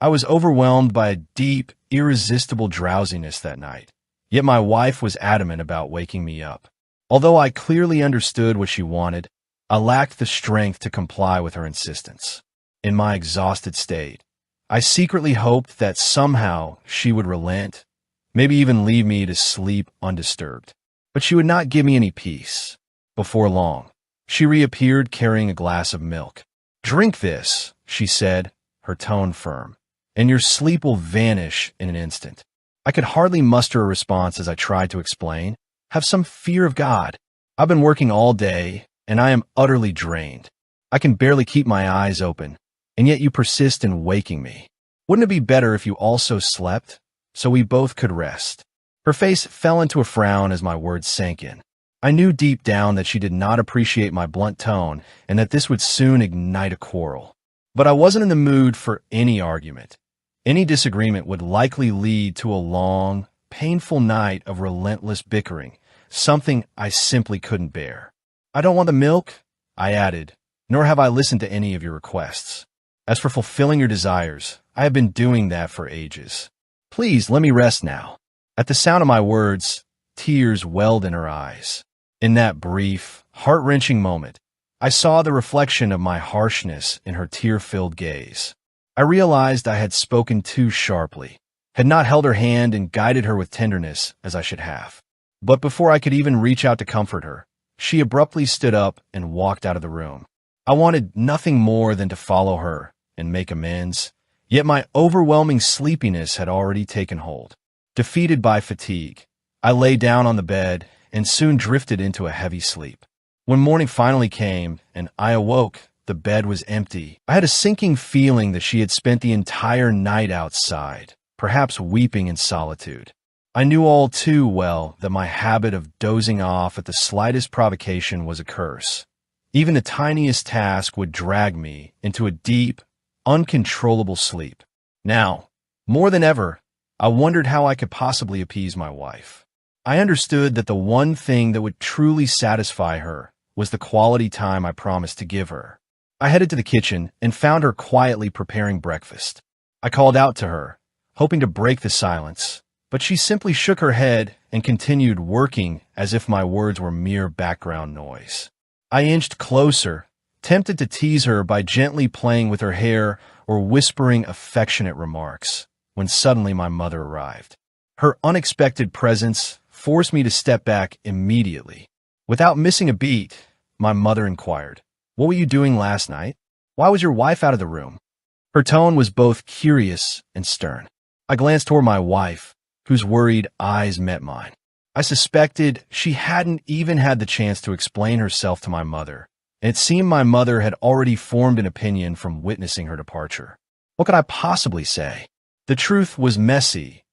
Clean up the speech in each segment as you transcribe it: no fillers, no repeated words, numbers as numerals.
I was overwhelmed by a deep, irresistible drowsiness that night, yet my wife was adamant about waking me up. Although I clearly understood what she wanted, I lacked the strength to comply with her insistence. In my exhausted state, I secretly hoped that somehow she would relent, maybe even leave me to sleep undisturbed. But she would not give me any peace. Before long, she reappeared carrying a glass of milk. "Drink this," she said, her tone firm, "and your sleep will vanish in an instant." I could hardly muster a response as I tried to explain. "Have some fear of God. I've been working all day, and I am utterly drained. I can barely keep my eyes open, and yet you persist in waking me. Wouldn't it be better if you also slept, so we both could rest?" Her face fell into a frown as my words sank in. I knew deep down that she did not appreciate my blunt tone and that this would soon ignite a quarrel. But I wasn't in the mood for any argument. Any disagreement would likely lead to a long, painful night of relentless bickering, something I simply couldn't bear. "I don't want the milk," I added, "nor have I listened to any of your requests. As for fulfilling your desires, I have been doing that for ages. Please let me rest now." At the sound of my words, tears welled in her eyes. In that brief, heart-wrenching moment, I saw the reflection of my harshness in her tear-filled gaze. I realized I had spoken too sharply, had not held her hand and guided her with tenderness as I should have. But before I could even reach out to comfort her, she abruptly stood up and walked out of the room. I wanted nothing more than to follow her and make amends, yet my overwhelming sleepiness had already taken hold. Defeated by fatigue, I lay down on the bed and soon drifted into a heavy sleep. When morning finally came and I awoke, the bed was empty. I had a sinking feeling that she had spent the entire night outside, perhaps weeping in solitude. I knew all too well that my habit of dozing off at the slightest provocation was a curse. Even the tiniest task would drag me into a deep, uncontrollable sleep. Now, more than ever, I wondered how I could possibly appease my wife. I understood that the one thing that would truly satisfy her was the quality time I promised to give her. I headed to the kitchen and found her quietly preparing breakfast. I called out to her, hoping to break the silence, but she simply shook her head and continued working as if my words were mere background noise. I inched closer, tempted to tease her by gently playing with her hair or whispering affectionate remarks, when suddenly my mother arrived. Her unexpected presence forced me to step back immediately. Without missing a beat, my mother inquired, "What were you doing last night? Why was your wife out of the room?" Her tone was both curious and stern. I glanced toward my wife, whose worried eyes met mine. I suspected she hadn't even had the chance to explain herself to my mother, and it seemed my mother had already formed an opinion from witnessing her departure. What could I possibly say? The truth was messy.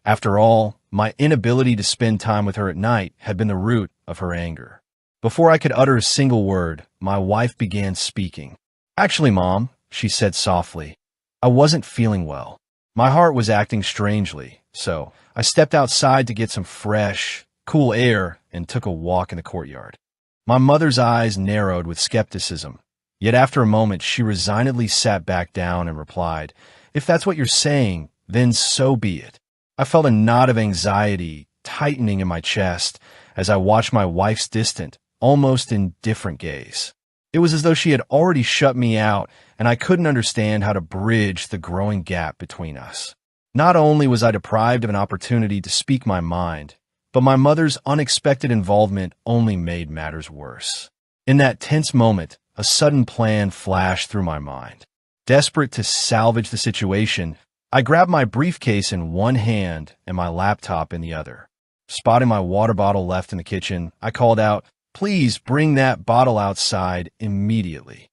After all, my inability to spend time with her at night had been the root of her anger. Before I could utter a single word, my wife began speaking. "Actually, Mom," she said softly, "I wasn't feeling well. My heart was acting strangely, so I stepped outside to get some fresh, cool air and took a walk in the courtyard." My mother's eyes narrowed with skepticism, yet after a moment she resignedly sat back down and replied, "If that's what you're saying, then so be it." I felt a knot of anxiety tightening in my chest as I watched my wife's distant, almost indifferent gaze. It was as though she had already shut me out, and I couldn't understand how to bridge the growing gap between us. Not only was I deprived of an opportunity to speak my mind, but my mother's unexpected involvement only made matters worse. In that tense moment, a sudden plan flashed through my mind. Desperate to salvage the situation, I grabbed my briefcase in one hand and my laptop in the other. Spotting my water bottle left in the kitchen, I called out, "Please bring that bottle outside immediately."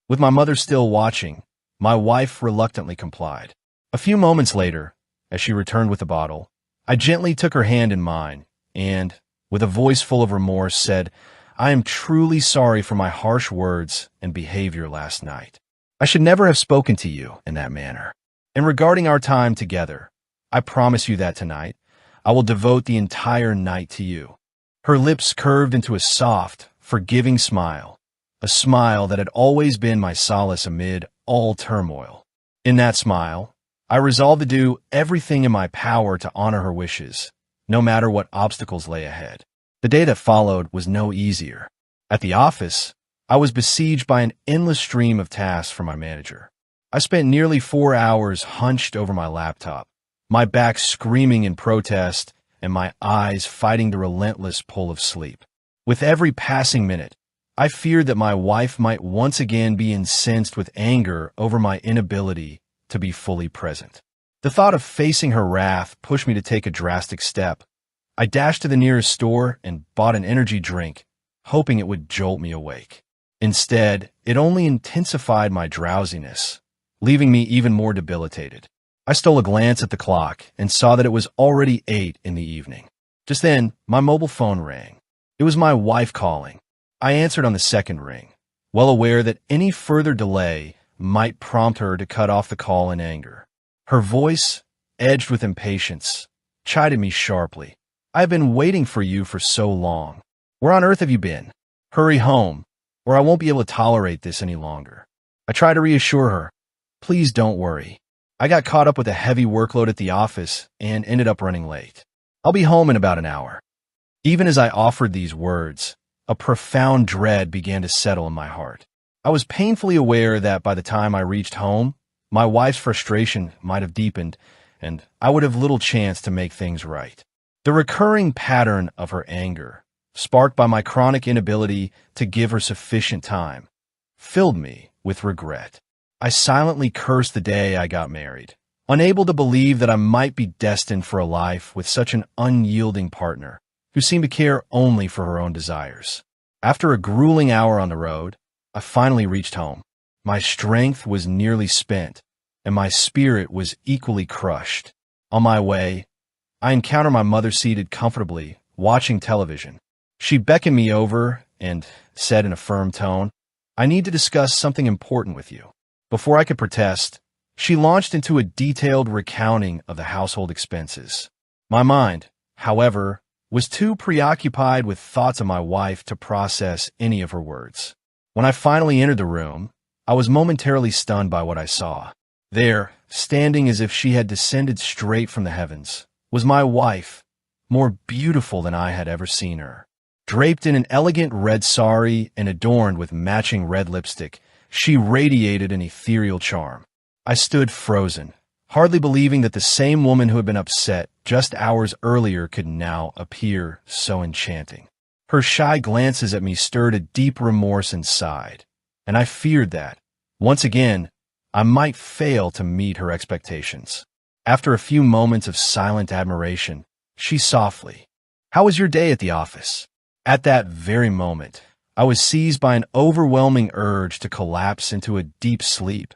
With my mother still watching, my wife reluctantly complied. A few moments later, as she returned with the bottle, I gently took her hand in mine and, with a voice full of remorse, said, "I am truly sorry for my harsh words and behavior last night. I should never have spoken to you in that manner. And regarding our time together, I promise you that tonight, I will devote the entire night to you." Her lips curved into a soft, forgiving smile, a smile that had always been my solace amid all turmoil. In that smile, I resolved to do everything in my power to honor her wishes, no matter what obstacles lay ahead. The day that followed was no easier. At the office, I was besieged by an endless stream of tasks from my manager. I spent nearly 4 hours hunched over my laptop, my back screaming in protest and my eyes fighting the relentless pull of sleep. With every passing minute, I feared that my wife might once again be incensed with anger over my inability to be fully present. The thought of facing her wrath pushed me to take a drastic step. I dashed to the nearest store and bought an energy drink, hoping it would jolt me awake. Instead, it only intensified my drowsiness, leaving me even more debilitated. I stole a glance at the clock and saw that it was already 8 in the evening. Just then, my mobile phone rang. It was my wife calling. I answered on the second ring, well aware that any further delay might prompt her to cut off the call in anger. Her voice, edged with impatience, chided me sharply. "I've been waiting for you for so long. Where on earth have you been? Hurry home, or I won't be able to tolerate this any longer." I tried to reassure her. "Please don't worry. I got caught up with a heavy workload at the office and ended up running late. I'll be home in about an hour." Even as I offered these words, a profound dread began to settle in my heart. I was painfully aware that by the time I reached home, my wife's frustration might have deepened, and I would have little chance to make things right. The recurring pattern of her anger, sparked by my chronic inability to give her sufficient time, filled me with regret. I silently cursed the day I got married, unable to believe that I might be destined for a life with such an unyielding partner who seemed to care only for her own desires. After a grueling hour on the road, I finally reached home. My strength was nearly spent, and my spirit was equally crushed. On my way, I encountered my mother seated comfortably, watching television. She beckoned me over and said in a firm tone, "I need to discuss something important with you." Before I could protest, she launched into a detailed recounting of the household expenses. My mind, however, was too preoccupied with thoughts of my wife to process any of her words. When I finally entered the room, I was momentarily stunned by what I saw. There, standing as if she had descended straight from the heavens, was my wife, more beautiful than I had ever seen her. Draped in an elegant red sari and adorned with matching red lipstick, she radiated an ethereal charm. I stood frozen, hardly believing that the same woman who had been upset just hours earlier could now appear so enchanting. Her shy glances at me stirred a deep remorse inside, and I feared that, once again, I might fail to meet her expectations. After a few moments of silent admiration, she softly, "How was your day at the office?" At that very moment, I was seized by an overwhelming urge to collapse into a deep sleep.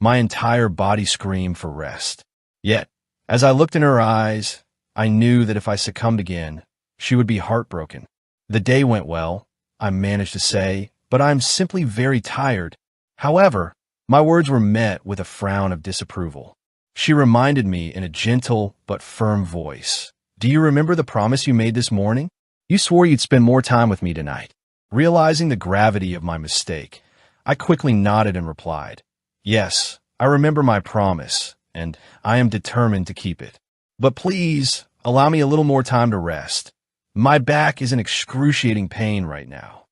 My entire body screamed for rest. Yet, as I looked in her eyes, I knew that if I succumbed again, she would be heartbroken. "The day went well," I managed to say, "but I'm simply very tired." However, my words were met with a frown of disapproval. She reminded me in a gentle but firm voice, "Do you remember the promise you made this morning? You swore you'd spend more time with me tonight." Realizing the gravity of my mistake, I quickly nodded and replied, "Yes, I remember my promise, and I am determined to keep it. But please, allow me a little more time to rest. My back is in excruciating pain right now."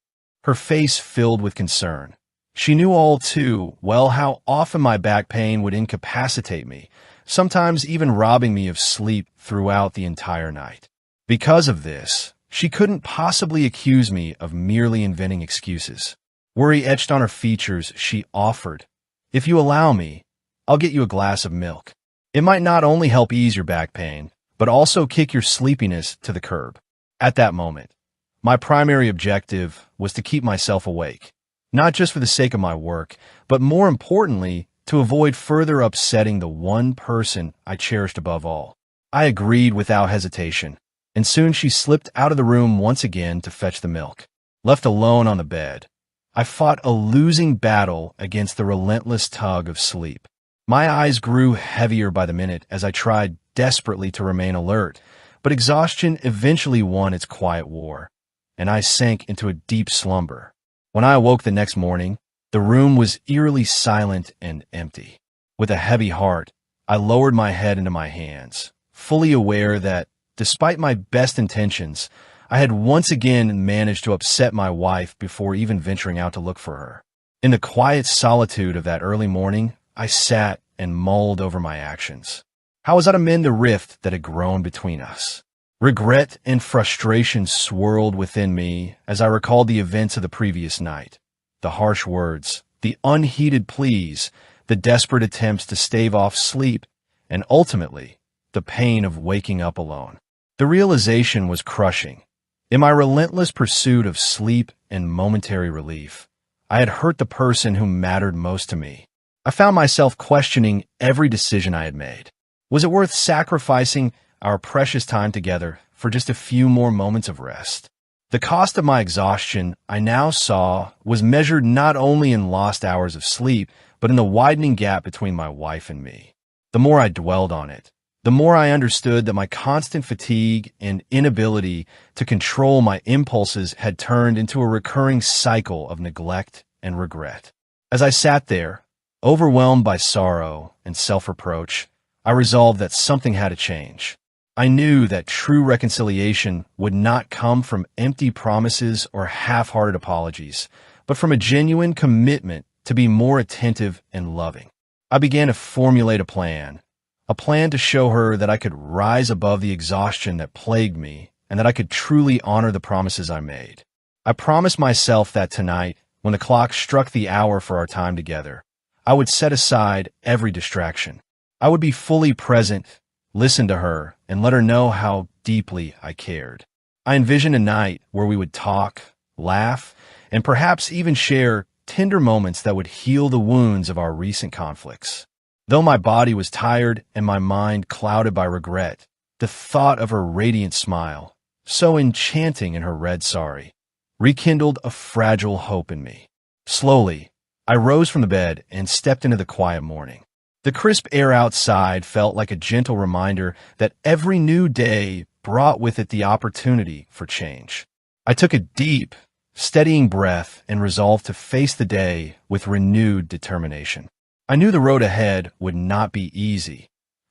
Her face filled with concern. She knew all too well how often my back pain would incapacitate me, sometimes even robbing me of sleep throughout the entire night. Because of this, she couldn't possibly accuse me of merely inventing excuses. Worry etched on her features, she offered, "If you allow me, I'll get you a glass of milk. It might not only help ease your back pain, but also kick your sleepiness to the curb." At that moment, my primary objective was to keep myself awake, not just for the sake of my work, but more importantly, to avoid further upsetting the one person I cherished above all. I agreed without hesitation, and soon she slipped out of the room once again to fetch the milk. Left alone on the bed, I fought a losing battle against the relentless tug of sleep. My eyes grew heavier by the minute as I tried desperately to remain alert, but exhaustion eventually won its quiet war, and I sank into a deep slumber. When I awoke the next morning, the room was eerily silent and empty. With a heavy heart, I lowered my head into my hands, fully aware that, despite my best intentions, I had once again managed to upset my wife before even venturing out to look for her. In the quiet solitude of that early morning, I sat and mulled over my actions. How was I to mend the rift that had grown between us? Regret and frustration swirled within me as I recalled the events of the previous night. The harsh words, the unheeded pleas, the desperate attempts to stave off sleep, and ultimately, the pain of waking up alone. The realization was crushing. In my relentless pursuit of sleep and momentary relief, I had hurt the person who mattered most to me. I found myself questioning every decision I had made. Was it worth sacrificing our precious time together for just a few more moments of rest? The cost of my exhaustion, I now saw, was measured not only in lost hours of sleep, but in the widening gap between my wife and me. The more I dwelled on it, the more I understood that my constant fatigue and inability to control my impulses had turned into a recurring cycle of neglect and regret. As I sat there, overwhelmed by sorrow and self-reproach, I resolved that something had to change. I knew that true reconciliation would not come from empty promises or half-hearted apologies, but from a genuine commitment to be more attentive and loving. I began to formulate a plan to show her that I could rise above the exhaustion that plagued me and that I could truly honor the promises I made. I promised myself that tonight, when the clock struck the hour for our time together, I would set aside every distraction. I would be fully present, listen to her, and let her know how deeply I cared. I envisioned a night where we would talk, laugh, and perhaps even share tender moments that would heal the wounds of our recent conflicts. Though my body was tired and my mind clouded by regret, the thought of her radiant smile, so enchanting in her red sari, rekindled a fragile hope in me. Slowly, I rose from the bed and stepped into the quiet morning. The crisp air outside felt like a gentle reminder that every new day brought with it the opportunity for change. I took a deep, steadying breath and resolved to face the day with renewed determination. I knew the road ahead would not be easy.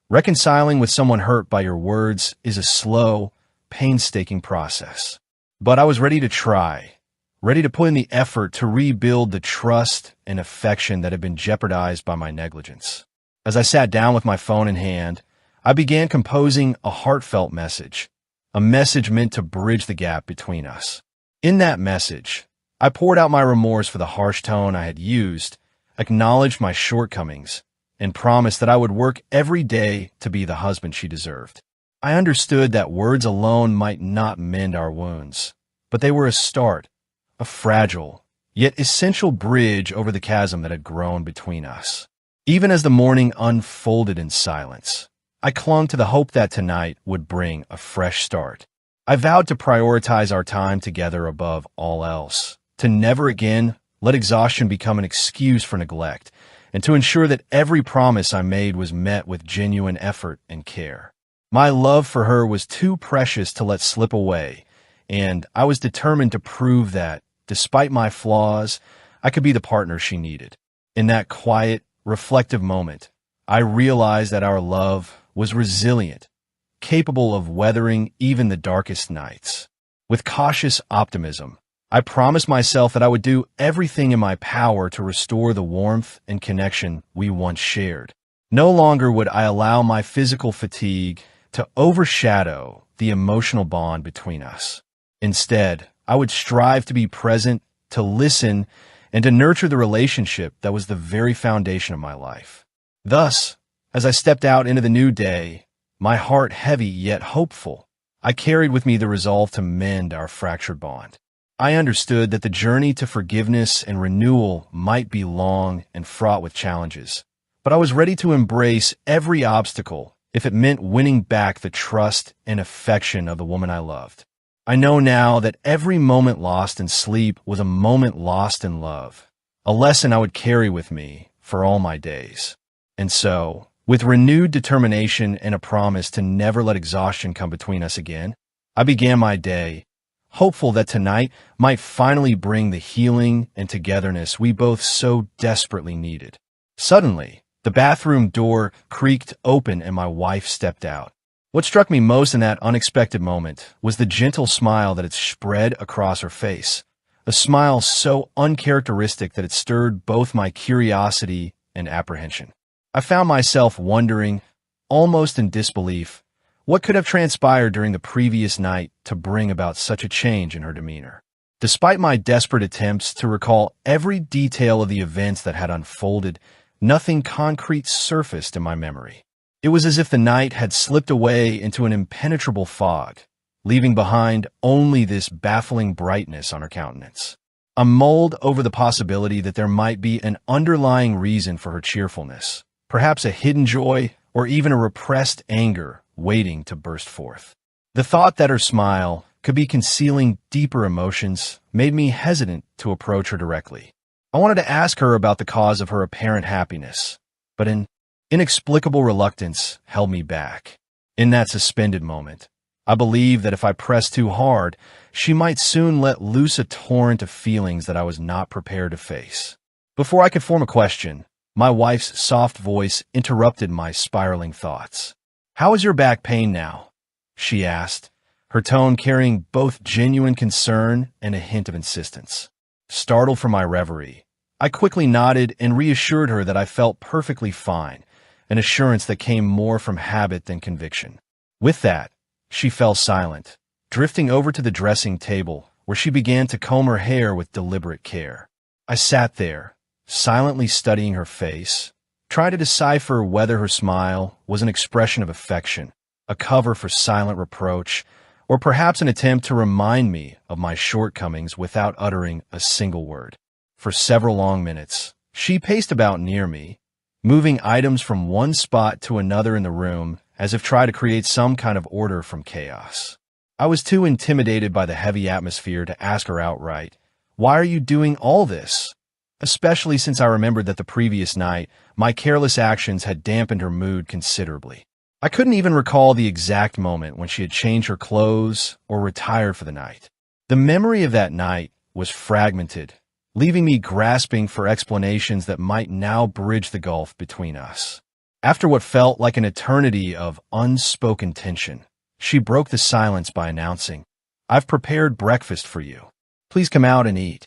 Reconciling with someone hurt by your words is a slow, painstaking process. But I was ready to try, ready to put in the effort to rebuild the trust and affection that had been jeopardized by my negligence. As I sat down with my phone in hand, I began composing a heartfelt message, a message meant to bridge the gap between us. In that message, I poured out my remorse for the harsh tone I had used, acknowledged my shortcomings, and promised that I would work every day to be the husband she deserved. I understood that words alone might not mend our wounds, but they were a start, a fragile, yet essential bridge over the chasm that had grown between us. Even as the morning unfolded in silence, I clung to the hope that tonight would bring a fresh start. I vowed to prioritize our time together above all else, to never again let exhaustion become an excuse for neglect, and to ensure that every promise I made was met with genuine effort and care. My love for her was too precious to let slip away, and I was determined to prove that, despite my flaws, I could be the partner she needed. In that quiet, reflective moment, I realized that our love was resilient, capable of weathering even the darkest nights. With cautious optimism, I promised myself that I would do everything in my power to restore the warmth and connection we once shared. No longer would I allow my physical fatigue to overshadow the emotional bond between us. Instead, I would strive to be present, to listen, and to nurture the relationship that was the very foundation of my life. Thus, as I stepped out into the new day, my heart heavy yet hopeful, I carried with me the resolve to mend our fractured bond. I understood that the journey to forgiveness and renewal might be long and fraught with challenges, but I was ready to embrace every obstacle if it meant winning back the trust and affection of the woman I loved. I know now that every moment lost in sleep was a moment lost in love, a lesson I would carry with me for all my days. And so, with renewed determination and a promise to never let exhaustion come between us again, I began my day, hopeful that tonight might finally bring the healing and togetherness we both so desperately needed. Suddenly, The bathroom door creaked open and my wife stepped out. What struck me most in that unexpected moment was the gentle smile that had spread across her face, a smile so uncharacteristic that it stirred both my curiosity and apprehension. I found myself wondering, almost in disbelief, what could have transpired during the previous night to bring about such a change in her demeanor. Despite my desperate attempts to recall every detail of the events that had unfolded, nothing concrete surfaced in my memory. It was as if the night had slipped away into an impenetrable fog, leaving behind only this baffling brightness on her countenance. I mulled over the possibility that there might be an underlying reason for her cheerfulness, perhaps a hidden joy or even a repressed anger waiting to burst forth. The thought that her smile could be concealing deeper emotions made me hesitant to approach her directly. I wanted to ask her about the cause of her apparent happiness, but an inexplicable reluctance held me back. In that suspended moment, I believed that if I pressed too hard, she might soon let loose a torrent of feelings that I was not prepared to face. Before I could form a question, my wife's soft voice interrupted my spiraling thoughts. "How is your back pain now?" she asked, her tone carrying both genuine concern and a hint of insistence. Startled from my reverie, I quickly nodded and reassured her that I felt perfectly fine, an assurance that came more from habit than conviction. With that, she fell silent, drifting over to the dressing table, where she began to comb her hair with deliberate care. I sat there, silently studying her face, trying to decipher whether her smile was an expression of affection, a cover for silent reproach, or perhaps an attempt to remind me of my shortcomings without uttering a single word. For several long minutes, she paced about near me, moving items from one spot to another in the room as if trying to create some kind of order from chaos. I was too intimidated by the heavy atmosphere to ask her outright, "Why are you doing all this?" Especially since I remembered that the previous night, my careless actions had dampened her mood considerably. I couldn't even recall the exact moment when she had changed her clothes or retired for the night. The memory of that night was fragmented, leaving me grasping for explanations that might now bridge the gulf between us. After what felt like an eternity of unspoken tension, she broke the silence by announcing, "I've prepared breakfast for you. Please come out and eat."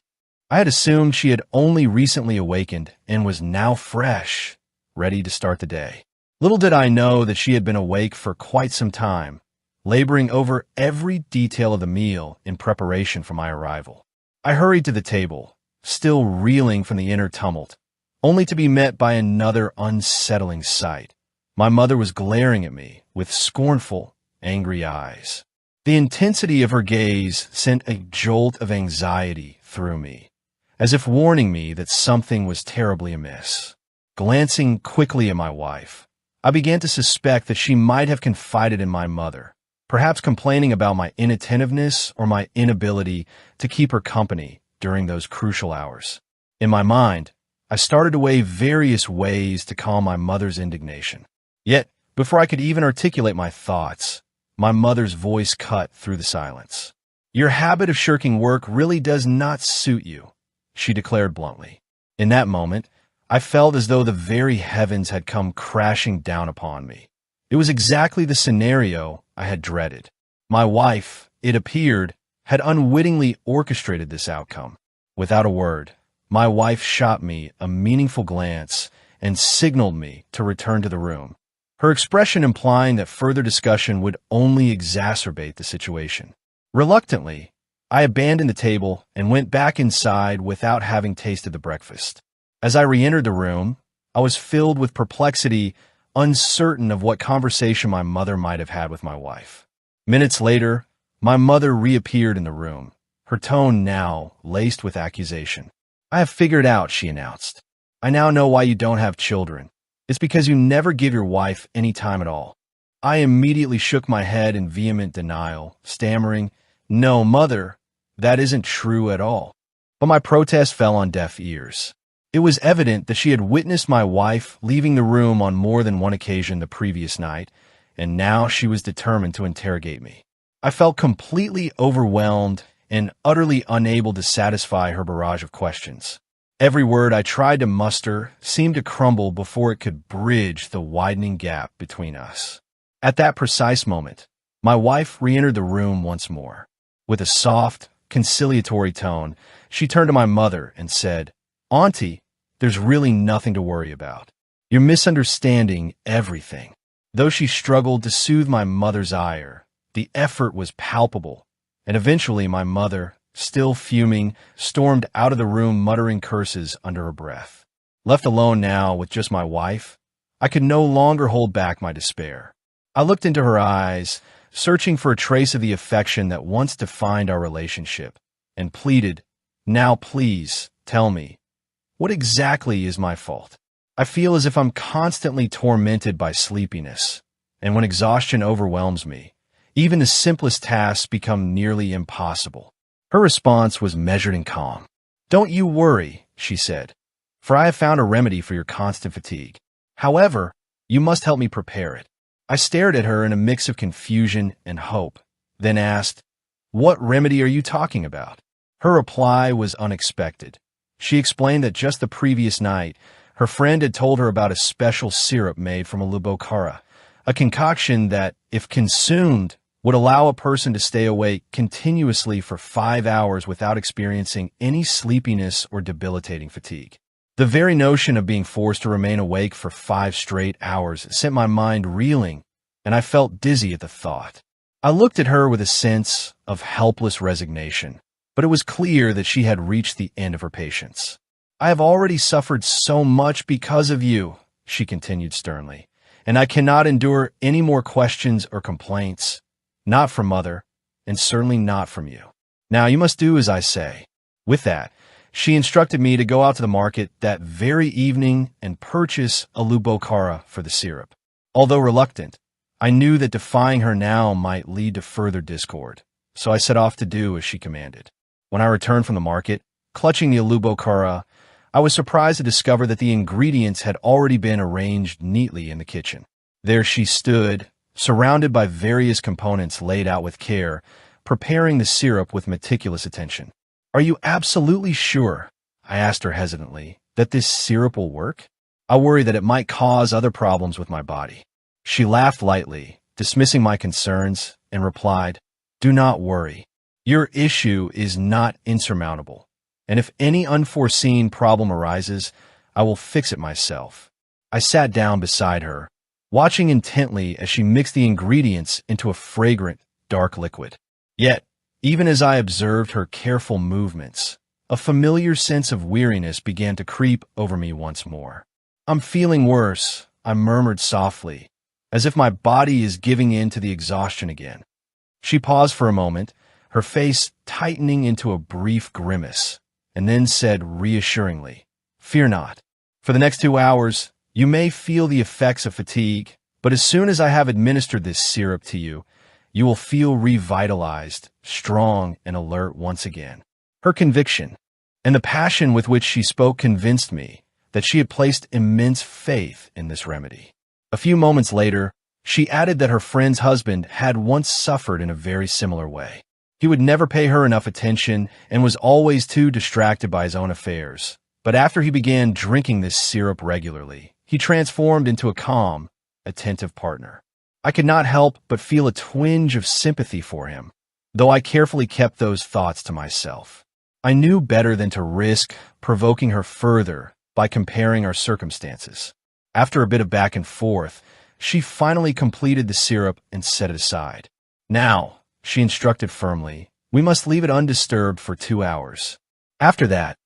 I had assumed she had only recently awakened and was now fresh, ready to start the day. Little did I know that she had been awake for quite some time, laboring over every detail of the meal in preparation for my arrival. I hurried to the table, still reeling from the inner tumult, only to be met by another unsettling sight. My mother was glaring at me with scornful, angry eyes. The intensity of her gaze sent a jolt of anxiety through me, as if warning me that something was terribly amiss. Glancing quickly at my wife, I began to suspect that she might have confided in my mother, perhaps complaining about my inattentiveness or my inability to keep her company during those crucial hours. In my mind, I started to weigh various ways to calm my mother's indignation. Yet, before I could even articulate my thoughts, my mother's voice cut through the silence. "Your habit of shirking work really does not suit you," she declared bluntly. In that moment, I felt as though the very heavens had come crashing down upon me. It was exactly the scenario I had dreaded. My wife, it appeared, had unwittingly orchestrated this outcome. Without a word, my wife shot me a meaningful glance and signaled me to return to the room, her expression implying that further discussion would only exacerbate the situation. Reluctantly, I abandoned the table and went back inside without having tasted the breakfast. As I re-entered the room, I was filled with perplexity, uncertain of what conversation my mother might have had with my wife. Minutes later, my mother reappeared in the room, her tone now laced with accusation. "I have figured out," she announced. "I now know why you don't have children. It's because you never give your wife any time at all." I immediately shook my head in vehement denial, stammering, "No, Mother, that isn't true at all." But my protest fell on deaf ears. It was evident that she had witnessed my wife leaving the room on more than one occasion the previous night, and now she was determined to interrogate me. I felt completely overwhelmed and utterly unable to satisfy her barrage of questions. Every word I tried to muster seemed to crumble before it could bridge the widening gap between us. At that precise moment, my wife re-entered the room once more. With a soft, conciliatory tone, she turned to my mother and said, "Auntie, there's really nothing to worry about. You're misunderstanding everything." Though she struggled to soothe my mother's ire, the effort was palpable, and eventually my mother, still fuming, stormed out of the room muttering curses under her breath. Left alone now with just my wife, I could no longer hold back my despair. I looked into her eyes, searching for a trace of the affection that once defined our relationship, and pleaded, "Now please, tell me, what exactly is my fault? I feel as if I'm constantly tormented by sleepiness, and when exhaustion overwhelms me, even the simplest tasks become nearly impossible." Her response was measured and calm. "Don't you worry," she said, "for I have found a remedy for your constant fatigue. However, you must help me prepare it." I stared at her in a mix of confusion and hope, then asked, "What remedy are you talking about?" Her reply was unexpected. She explained that just the previous night, her friend had told her about a special syrup made from Alubokara, a concoction that, if consumed, would allow a person to stay awake continuously for 5 hours without experiencing any sleepiness or debilitating fatigue. The very notion of being forced to remain awake for 5 straight hours sent my mind reeling, and I felt dizzy at the thought. I looked at her with a sense of helpless resignation, but it was clear that she had reached the end of her patience. "I have already suffered so much because of you," she continued sternly, "and I cannot endure any more questions or complaints. Not from Mother, and certainly not from you. Now you must do as I say." With that, she instructed me to go out to the market that very evening and purchase Alubokara for the syrup. Although reluctant, I knew that defying her now might lead to further discord, so I set off to do as she commanded. When I returned from the market, clutching the Alubokara, I was surprised to discover that the ingredients had already been arranged neatly in the kitchen. There she stood, surrounded by various components laid out with care, preparing the syrup with meticulous attention. "Are you absolutely sure," I asked her hesitantly, "that this syrup will work? I worry that it might cause other problems with my body." She laughed lightly, dismissing my concerns, and replied, "Do not worry. Your issue is not insurmountable, and if any unforeseen problem arises, I will fix it myself." I sat down beside her, watching intently as she mixed the ingredients into a fragrant, dark liquid. Yet, even as I observed her careful movements, a familiar sense of weariness began to creep over me once more. "I'm feeling worse," I murmured softly, "as if my body is giving in to the exhaustion again." She paused for a moment, her face tightening into a brief grimace, and then said reassuringly, "Fear not. For the next 2 hours, you may feel the effects of fatigue, but as soon as I have administered this syrup to you, you will feel revitalized, strong, and alert once again." Her conviction and the passion with which she spoke convinced me that she had placed immense faith in this remedy. A few moments later, she added that her friend's husband had once suffered in a very similar way. He would never pay her enough attention and was always too distracted by his own affairs. But after he began drinking this syrup regularly, he transformed into a calm, attentive partner. I could not help but feel a twinge of sympathy for him, though I carefully kept those thoughts to myself. I knew better than to risk provoking her further by comparing our circumstances. After a bit of back and forth, she finally completed the syrup and set it aside. "Now," she instructed firmly, "we must leave it undisturbed for 2 hours. After that,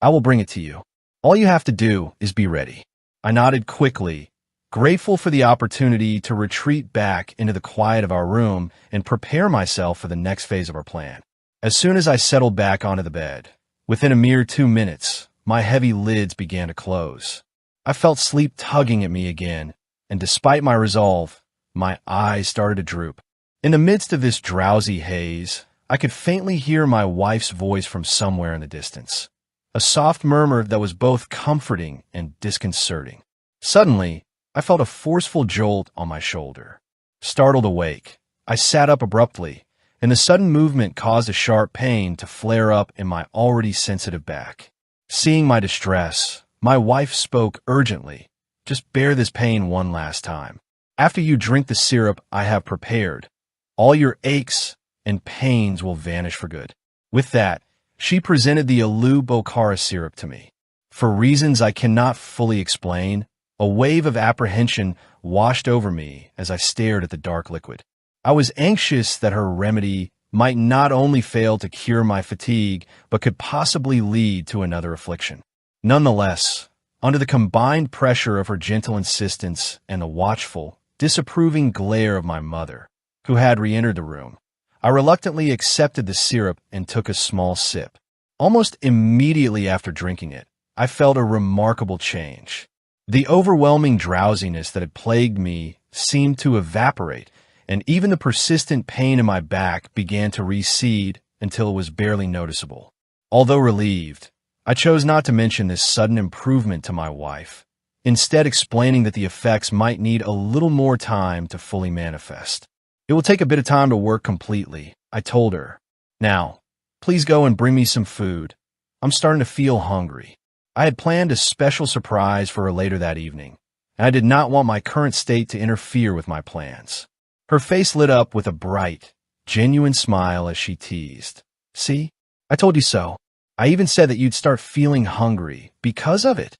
I will bring it to you. All you have to do is be ready." I nodded quickly, grateful for the opportunity to retreat back into the quiet of our room and prepare myself for the next phase of our plan. As soon as I settled back onto the bed, within a mere 2 minutes, my heavy lids began to close. I felt sleep tugging at me again, and despite my resolve, my eyes started to droop. In the midst of this drowsy haze, I could faintly hear my wife's voice from somewhere in the distance, a soft murmur that was both comforting and disconcerting. Suddenly, I felt a forceful jolt on my shoulder. Startled awake, I sat up abruptly, and the sudden movement caused a sharp pain to flare up in my already sensitive back. Seeing my distress, my wife spoke urgently. Just bear this pain one last time. After you drink the syrup I have prepared, all your aches and pains will vanish for good. With that, she presented the Alu Bokhara syrup to me. For reasons I cannot fully explain, a wave of apprehension washed over me as I stared at the dark liquid. I was anxious that her remedy might not only fail to cure my fatigue, but could possibly lead to another affliction. Nonetheless, under the combined pressure of her gentle insistence and the watchful, disapproving glare of my mother, who had re-entered the room, I reluctantly accepted the syrup and took a small sip. Almost immediately after drinking it, I felt a remarkable change. The overwhelming drowsiness that had plagued me seemed to evaporate, and even the persistent pain in my back began to recede until it was barely noticeable. Although relieved, I chose not to mention this sudden improvement to my wife, instead explaining that the effects might need a little more time to fully manifest. It will take a bit of time to work completely, I told her. Now, please go and bring me some food. I'm starting to feel hungry. I had planned a special surprise for her later that evening, and I did not want my current state to interfere with my plans. Her face lit up with a bright, genuine smile as she teased. See? I told you so. I even said that you'd start feeling hungry because of it.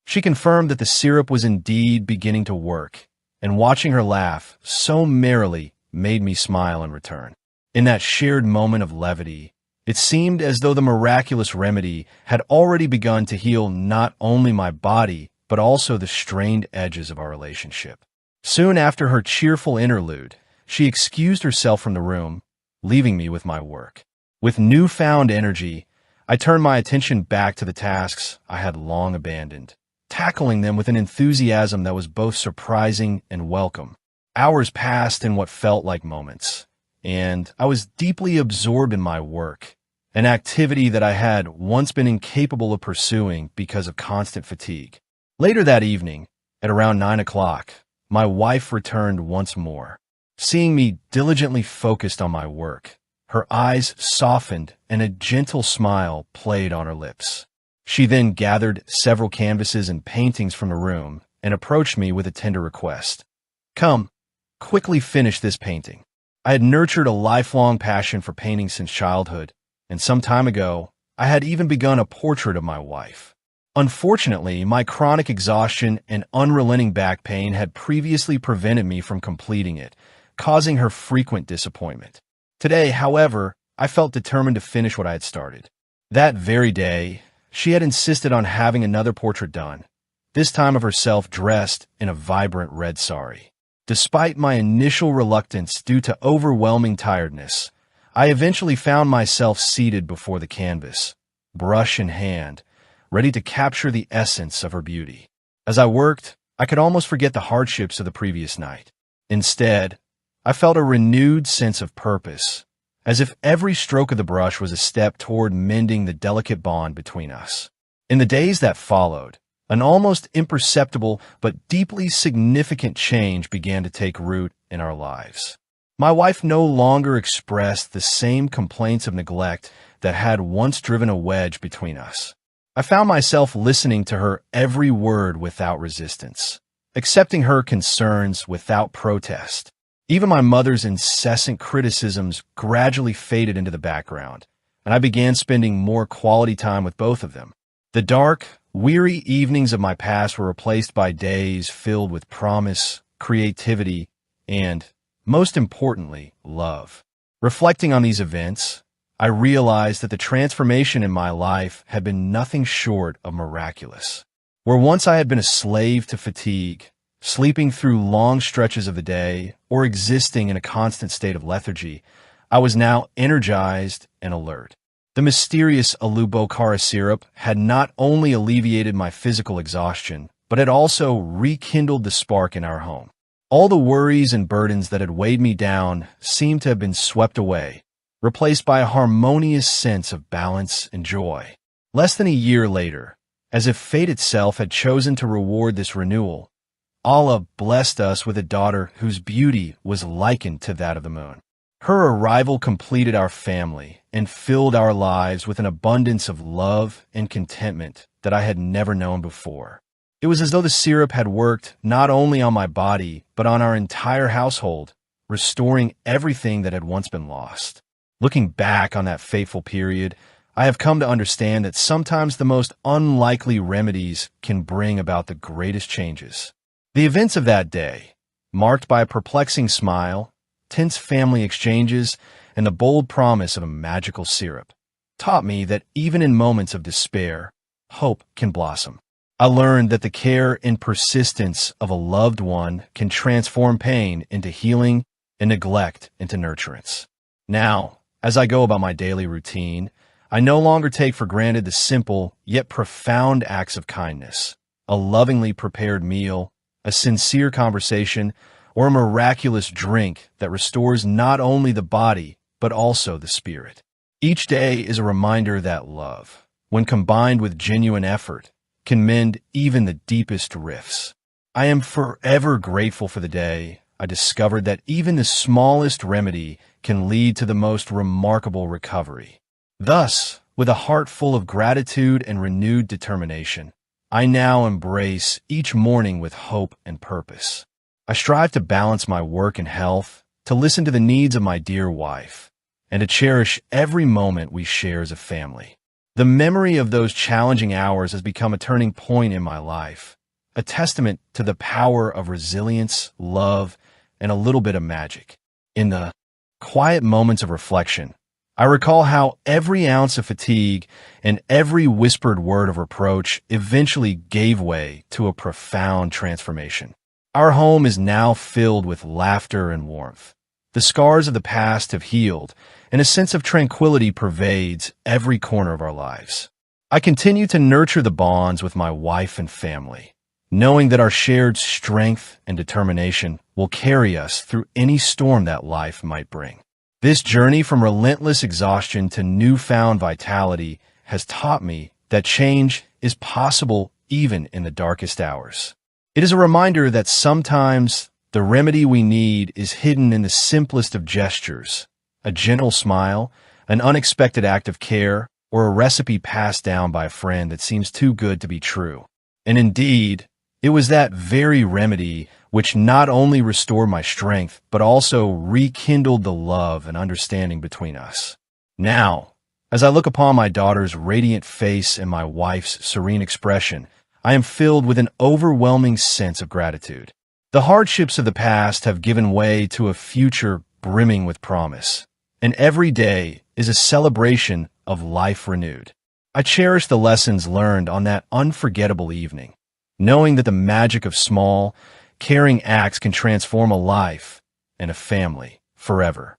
She confirmed that the syrup was indeed beginning to work, and watching her laugh so merrily made me smile in return. In that shared moment of levity, it seemed as though the miraculous remedy had already begun to heal not only my body, but also the strained edges of our relationship. Soon after her cheerful interlude, she excused herself from the room, leaving me with my work. With newfound energy, I turned my attention back to the tasks I had long abandoned, tackling them with an enthusiasm that was both surprising and welcome. Hours passed in what felt like moments, and I was deeply absorbed in my work, an activity that I had once been incapable of pursuing because of constant fatigue. Later that evening, at around 9 o'clock, my wife returned once more. Seeing me diligently focused on my work, her eyes softened and a gentle smile played on her lips. She then gathered several canvases and paintings from the room and approached me with a tender request. Come, quickly finish this painting. I had nurtured a lifelong passion for painting since childhood, and some time ago, I had even begun a portrait of my wife. Unfortunately, my chronic exhaustion and unrelenting back pain had previously prevented me from completing it, causing her frequent disappointment. Today, however, I felt determined to finish what I had started. That very day, she had insisted on having another portrait done, this time of herself dressed in a vibrant red sari. Despite my initial reluctance due to overwhelming tiredness, I eventually found myself seated before the canvas, brush in hand, ready to capture the essence of her beauty. As I worked, I could almost forget the hardships of the previous night. Instead, I felt a renewed sense of purpose, as if every stroke of the brush was a step toward mending the delicate bond between us. In the days that followed, an almost imperceptible but deeply significant change began to take root in our lives. My wife no longer expressed the same complaints of neglect that had once driven a wedge between us. I found myself listening to her every word without resistance, accepting her concerns without protest. Even my mother's incessant criticisms gradually faded into the background, and I began spending more quality time with both of them. The dark, weary evenings of my past were replaced by days filled with promise, creativity, and, most importantly, love. Reflecting on these events, I realized that the transformation in my life had been nothing short of miraculous. Where once I had been a slave to fatigue, sleeping through long stretches of the day, or existing in a constant state of lethargy, I was now energized and alert. The mysterious Alu Bokhara syrup had not only alleviated my physical exhaustion, but had also rekindled the spark in our home. All the worries and burdens that had weighed me down seemed to have been swept away, replaced by a harmonious sense of balance and joy. Less than a year later, as if fate itself had chosen to reward this renewal, Allah blessed us with a daughter whose beauty was likened to that of the moon. Her arrival completed our family and filled our lives with an abundance of love and contentment that I had never known before. It was as though the syrup had worked not only on my body, but on our entire household, restoring everything that had once been lost. Looking back on that fateful period, I have come to understand that sometimes the most unlikely remedies can bring about the greatest changes. The events of that day, marked by a perplexing smile, tense family exchanges, and the bold promise of a magical syrup, taught me that even in moments of despair, hope can blossom. I learned that the care and persistence of a loved one can transform pain into healing and neglect into nurturance. Now, as I go about my daily routine, I no longer take for granted the simple yet profound acts of kindness, a lovingly prepared meal, a sincere conversation, or a miraculous drink that restores not only the body, but also the spirit. Each day is a reminder that love, when combined with genuine effort, can mend even the deepest rifts. I am forever grateful for the day I discovered that even the smallest remedy can lead to the most remarkable recovery. Thus, with a heart full of gratitude and renewed determination, I now embrace each morning with hope and purpose. I strive to balance my work and health, to listen to the needs of my dear wife, and to cherish every moment we share as a family. The memory of those challenging hours has become a turning point in my life, a testament to the power of resilience, love, and a little bit of magic. In the quiet moments of reflection, I recall how every ounce of fatigue and every whispered word of reproach eventually gave way to a profound transformation. Our home is now filled with laughter and warmth. The scars of the past have healed, and a sense of tranquility pervades every corner of our lives. I continue to nurture the bonds with my wife and family, knowing that our shared strength and determination will carry us through any storm that life might bring. This journey from relentless exhaustion to newfound vitality has taught me that change is possible even in the darkest hours. It is a reminder that sometimes the remedy we need is hidden in the simplest of gestures, a gentle smile, an unexpected act of care, or a recipe passed down by a friend that seems too good to be true. And indeed, it was that very remedy which not only restored my strength, but also rekindled the love and understanding between us. Now, as I look upon my daughter's radiant face and my wife's serene expression, I am filled with an overwhelming sense of gratitude. The hardships of the past have given way to a future brimming with promise, and every day is a celebration of life renewed. I cherish the lessons learned on that unforgettable evening, knowing that the magic of small, caring acts can transform a life and a family forever.